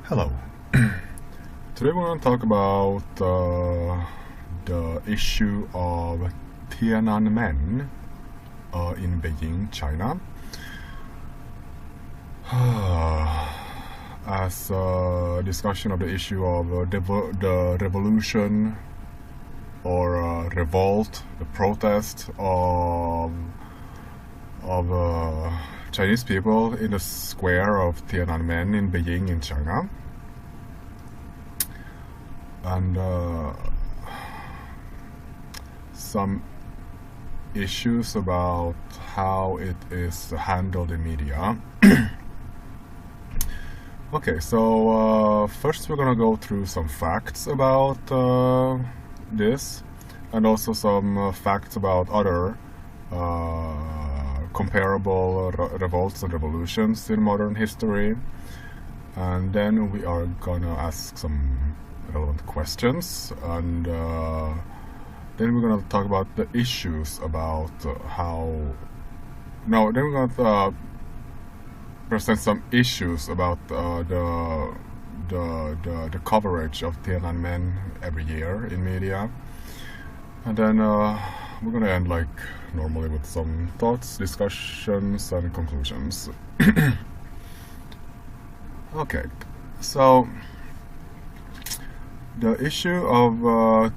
Hello. Today we're going to talk about the issue of Tiananmen in Beijing, China. As a discussion of the issue of the revolution or revolt, the protest of Chinese people in the square of Tiananmen in Beijing in China. And some issues about how it is handled in media. Okay, so first we're gonna go through some facts about this, and also some facts about other comparable revolts and revolutions in modern history, and then we are gonna ask some relevant questions, and then we're gonna talk about the issues about then we're gonna present some issues about the coverage of Tiananmen every year in media, and then we're gonna end like normally with some thoughts, discussions, and conclusions. Okay, so the issue of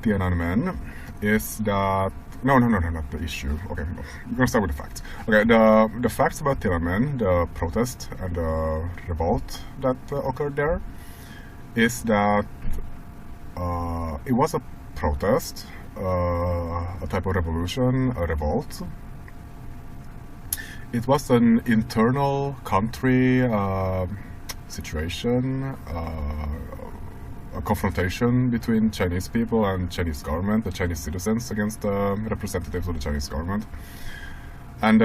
Tiananmen is that not the issue. Okay, we're gonna start with the facts. Okay, the facts about Tiananmen, the protest and the revolt that occurred there, is that it was a protest, a type of revolution, a revolt. It was an internal country situation, a confrontation between Chinese people and Chinese government, the Chinese citizens against the representatives of the Chinese government, and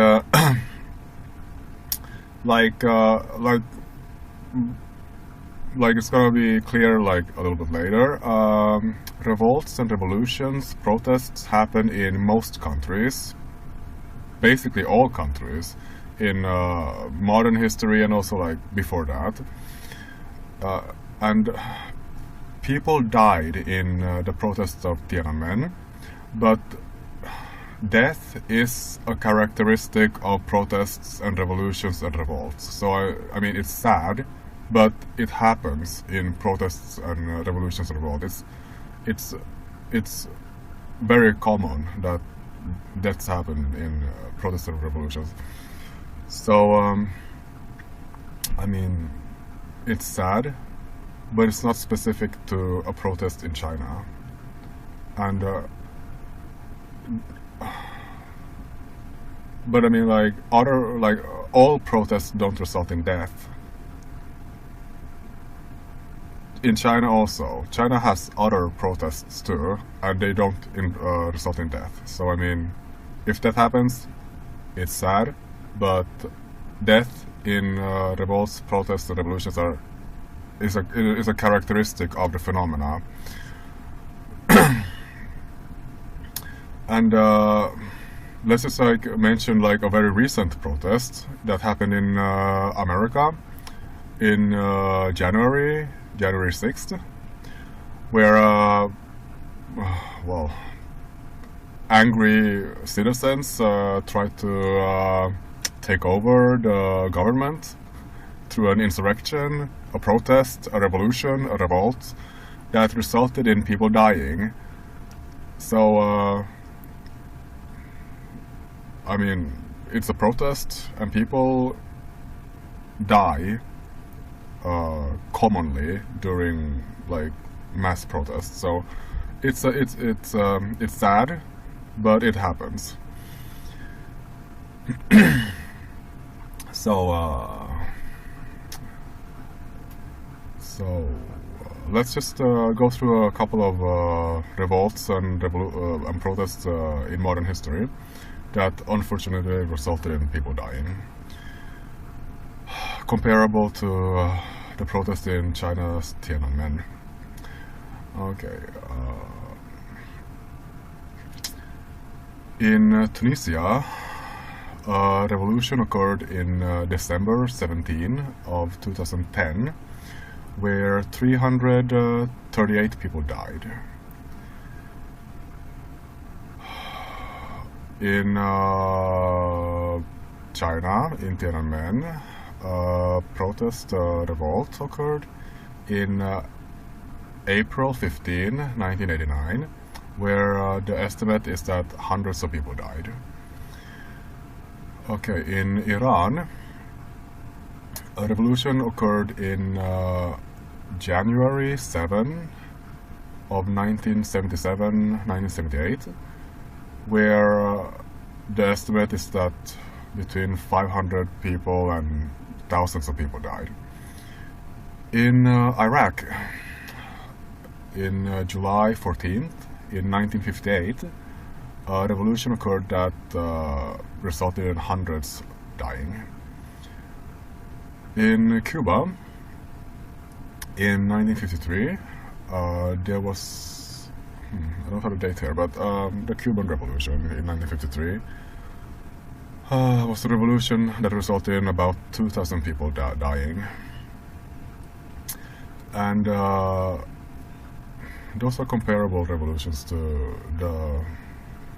like it's gonna be clear like a little bit later. Revolts and revolutions, protests happen in most countries, basically all countries, in modern history and also like before that, and people died in the protests of Tiananmen, but death is a characteristic of protests and revolutions and revolts. So I mean, it's sad, but it happens in protests and revolutions and revolts. It's very common that deaths happen in protests and revolutions. So I mean, it's sad, but it's not specific to a protest in China. And but I mean, like all protests don't result in death. In China also, China has other protests too, and they don't result in death. So I mean, if that happens, it's sad, but death in revolts, protests, and revolutions is a characteristic of the phenomena. And let's just like mention like a very recent protest that happened in America in January 6th, where well, angry citizens tried to take over the government through an insurrection, a protest, a revolution, a revolt that resulted in people dying. So I mean, it's a protest and people die commonly during like mass protests. So it's sad, but it happens. So let's just go through a couple of revolts and protests in modern history that unfortunately resulted in people dying. Comparable to the protest in China's Tiananmen. Okay. In Tunisia, a revolution occurred in December 17 of 2010, where 338 people died. In China, in Tiananmen, protest revolt occurred in April 15, 1989, where the estimate is that hundreds of people died. Okay, in Iran, a revolution occurred in January 7 of 1977-1978, where the estimate is that between 500 people and thousands of people died. In Iraq, in July 14th, in 1958, a revolution occurred that resulted in hundreds dying. In Cuba, in 1953, there was, I don't have a date here, but the Cuban Revolution in 1953 was a revolution that resulted in about 2,000 people dying. And those are comparable revolutions to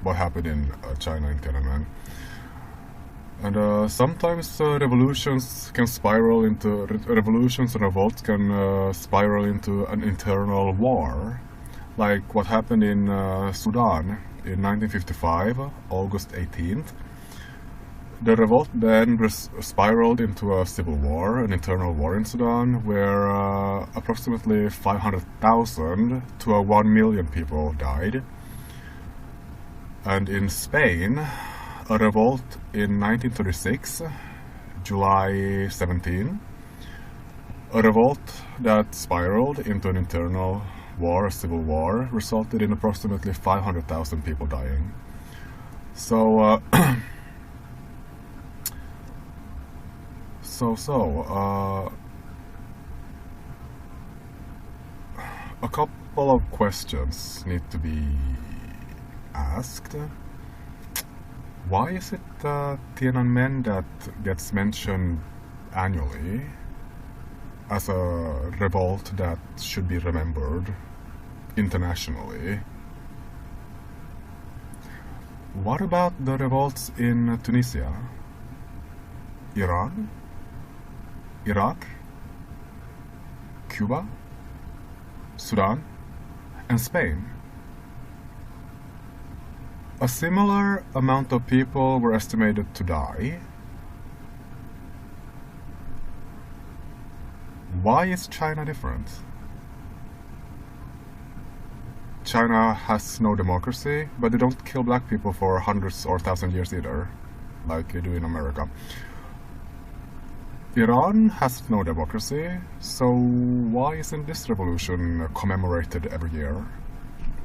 what happened in China in Tiananmen. And sometimes revolutions can spiral into revolutions and revolts can spiral into an internal war, like what happened in Sudan in 1955, August 18th. The revolt then spiraled into a civil war, an internal war in Sudan, where approximately 500,000 to 1 million people died. And in Spain, a revolt in 1936, July 17, a revolt that spiraled into an internal war, a civil war, resulted in approximately 500,000 people dying. So, a couple of questions need to be asked. Why is it Tiananmen that gets mentioned annually as a revolt that should be remembered internationally? What about the revolts in Tunisia, Iran, Iraq, Cuba, Sudan, and Spain? A similar amount of people were estimated to die. Why is China different? China has no democracy, but they don't kill black people for hundreds or thousands years either, like they do in America. Iran has no democracy, so why isn't this revolution commemorated every year?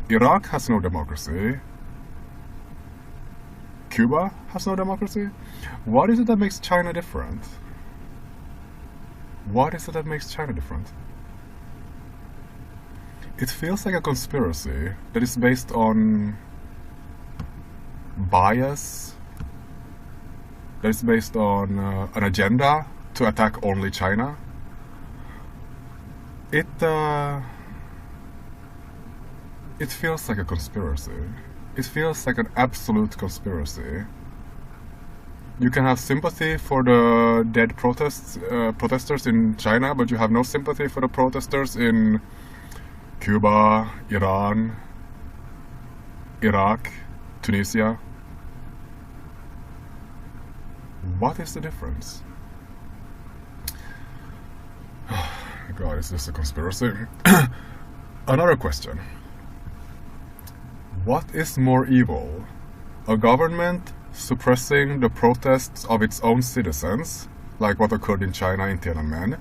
Iraq has no democracy. Cuba has no democracy. What is it that makes China different? What is it that makes China different? It feels like a conspiracy that is based on bias, that is based on an agenda to attack only China. It feels like a conspiracy. It feels like an absolute conspiracy. You can have sympathy for the dead protesters in China, but you have no sympathy for the protesters in Cuba, Iran, Iraq, Tunisia. What is the difference? God, is this a conspiracy? Another question. What is more evil? A government suppressing the protests of its own citizens, like what occurred in China in Tiananmen,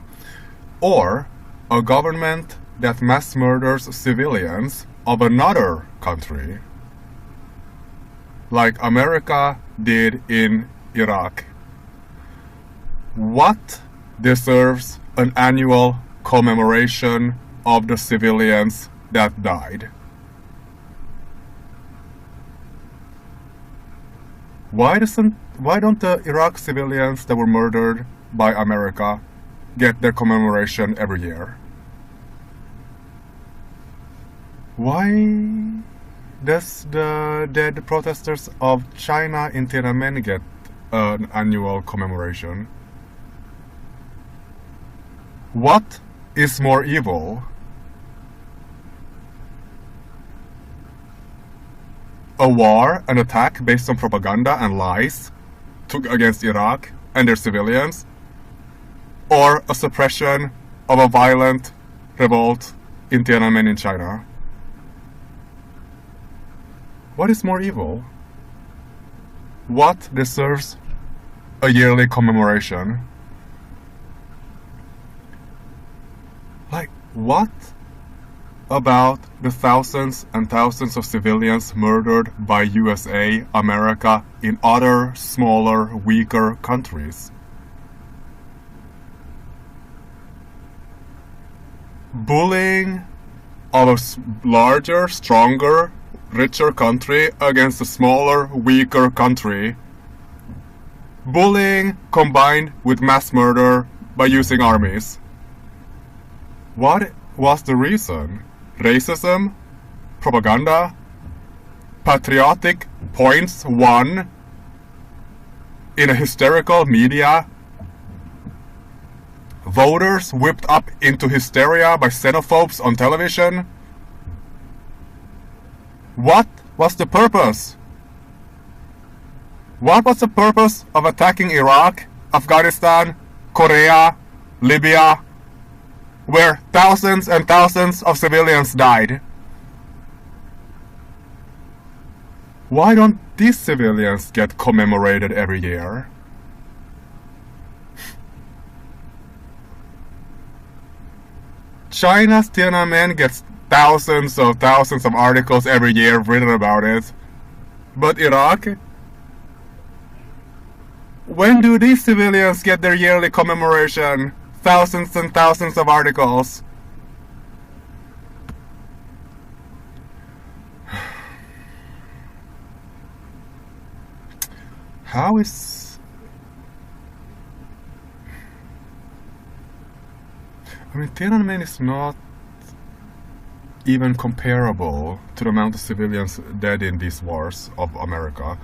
or a government that mass murders civilians of another country, like America did in Iraq? What deserves an annual commemoration of the civilians that died? Why don't the Iraq civilians that were murdered by America get their commemoration every year? Why does the dead protesters of China in Tiananmen get an annual commemoration? What is more evil? A war, an attack based on propaganda and lies against Iraq and their civilians? Or a suppression of a violent revolt in Tiananmen in China? What is more evil? What deserves a yearly commemoration? Like, what about the thousands and thousands of civilians murdered by USA, America, in other smaller, weaker countries? Bullying of a larger, stronger, richer country against a smaller, weaker country. Bullying combined with mass murder by using armies. What was the reason? Racism? Propaganda? Patriotic points won in a hysterical media? Voters whipped up into hysteria by xenophobes on television? What was the purpose? What was the purpose of attacking Iraq, Afghanistan, Korea, Libya, where thousands and thousands of civilians died? Why don't these civilians get commemorated every year? China's Tiananmen gets thousands of articles every year written about it. But Iraq? When do these civilians get their yearly commemoration? Thousands and thousands of articles. How is... I mean, Tiananmen is not even comparable to the amount of civilians dead in these wars of America.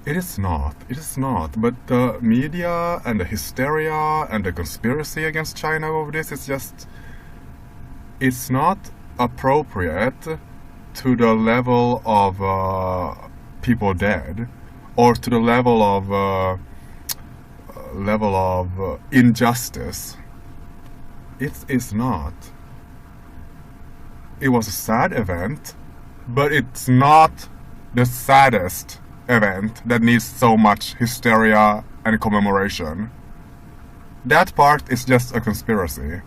It is not. It is not. But the media and the hysteria and the conspiracy against China over this is just... It's not appropriate to the level of people dead, or to the level of injustice. It is not. It was a sad event, but it's not the saddest event that needs so much hysteria and commemoration. That part is just a conspiracy.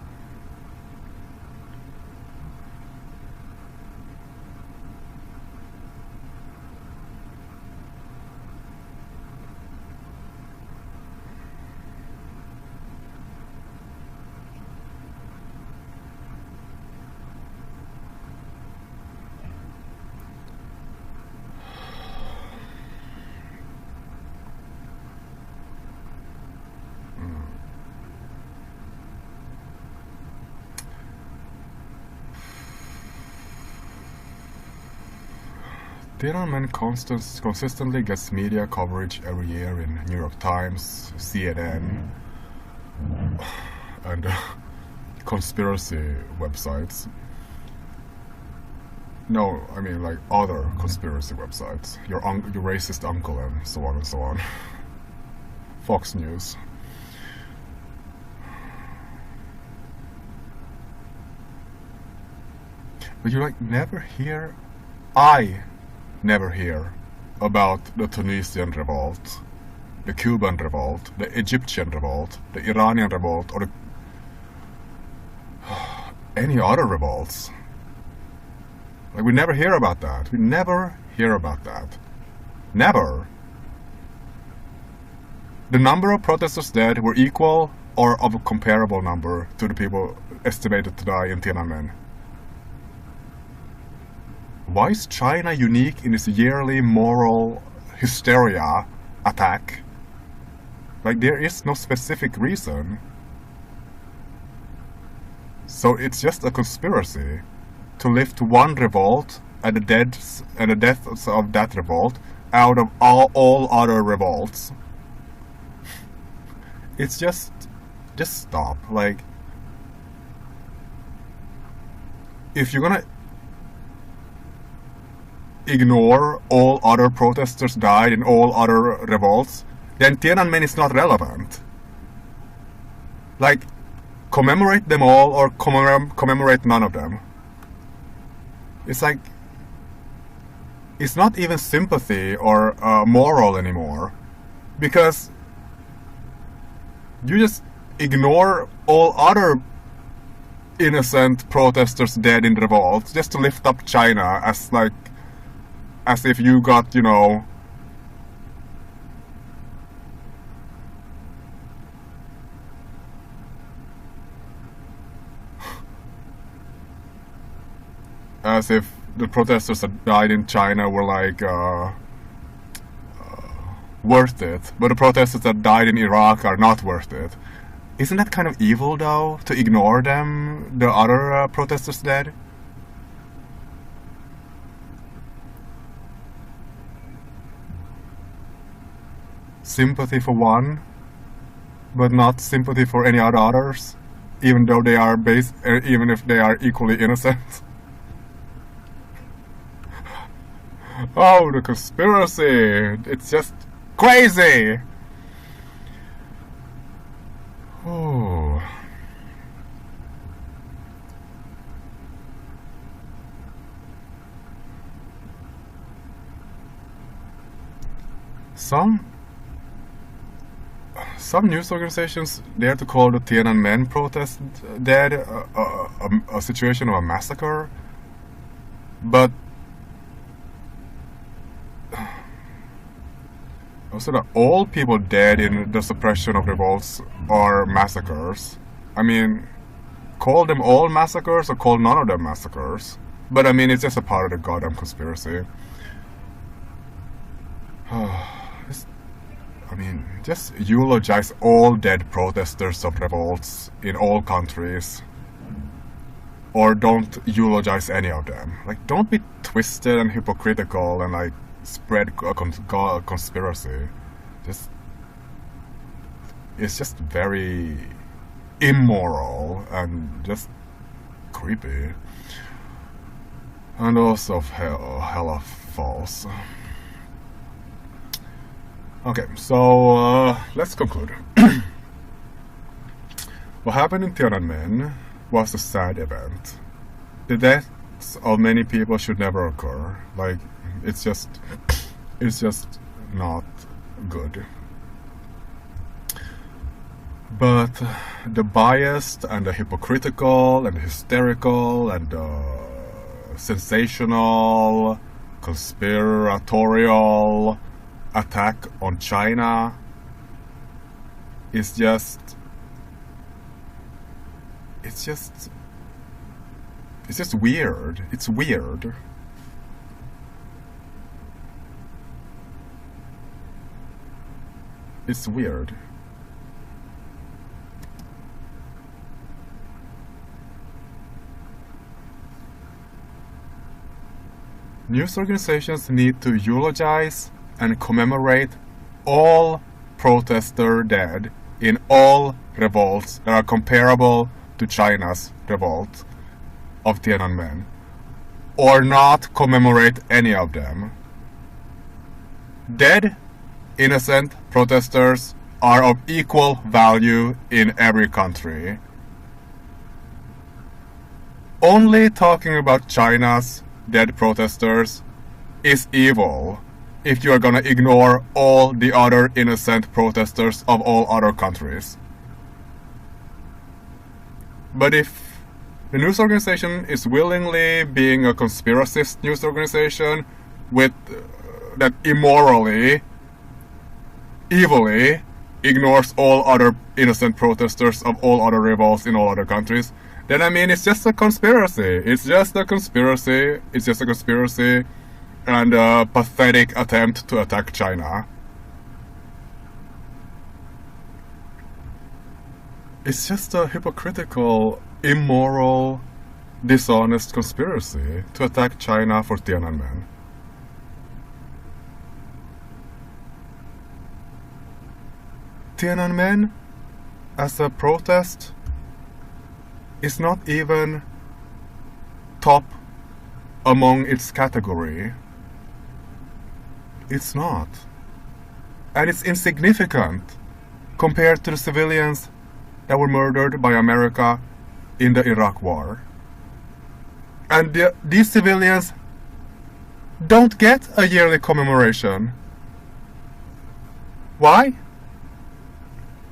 Tiananmen consistently gets media coverage every year in New York Times, CNN, and conspiracy websites. No, I mean like other conspiracy websites. Your racist uncle and so on and so on. Fox News. But you like never hear... I never hear about the Tunisian revolt, the Cuban revolt, the Egyptian revolt, the Iranian revolt, or any other revolts. Like, we never hear about that. We never hear about that. Never. The number of protesters dead were equal or of a comparable number to the people estimated to die in Tiananmen. Why is China unique in its yearly moral hysteria attack? Like, there is no specific reason. So it's just a conspiracy to lift one revolt and the deaths of that revolt out of all other revolts. It's just stop. Like, if you're gonna ignore all other protesters died in all other revolts, then Tiananmen is not relevant. Like, commemorate them all or commemorate none of them. It's like, it's not even sympathy or moral anymore, because you just ignore all other innocent protesters dead in revolts just to lift up China as if you got, you know, as if the protesters that died in China were like worth it, but the protesters that died in Iraq are not worth it. Isn't that kind of evil, though, to ignore them, the other protesters dead? Sympathy for one, but not sympathy for any others, even though they are even if they are equally innocent. Oh, the conspiracy! It's just crazy! Oh. Some news organizations dare to call the Tiananmen protest dead a situation of a massacre, but also that all people dead in the suppression of revolts are massacres. I mean, call them all massacres or call none of them massacres. But I mean, it's just a part of the goddamn conspiracy. I mean, just eulogize all dead protesters of revolts in all countries. Or don't eulogize any of them. Like, don't be twisted and hypocritical and like spread a conspiracy. It's just very immoral and just creepy. And also hella false. Okay, so let's conclude. What happened in Tiananmen was a sad event. The deaths of many people should never occur. Like, it's just not good. But the biased and the hypocritical and the hysterical and the sensational, conspiratorial attack on China is just weird. It's weird. It's weird. News organizations need to eulogize and commemorate all protesters dead in all revolts that are comparable to China's revolt of Tiananmen, or not commemorate any of them. Dead, innocent protesters are of equal value in every country. Only talking about China's dead protesters is evil if you are gonna ignore all the other innocent protesters of all other countries. But if the news organization is willingly being a conspiracist news organization with that immorally, evilly ignores all other innocent protesters of all other revolts in all other countries, then I mean, it's just a conspiracy. It's just a conspiracy. It's just a conspiracy and a pathetic attempt to attack China. It's just a hypocritical, immoral dishonest conspiracy to attack China for Tiananmen. Tiananmen, as a protest, is not even top among its category. It's not. And it's insignificant compared to the civilians that were murdered by America in the Iraq War. And these civilians don't get a yearly commemoration. Why?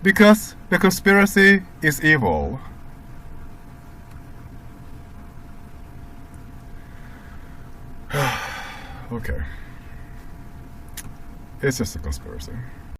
Because the conspiracy is evil. Okay. It's just a conspiracy.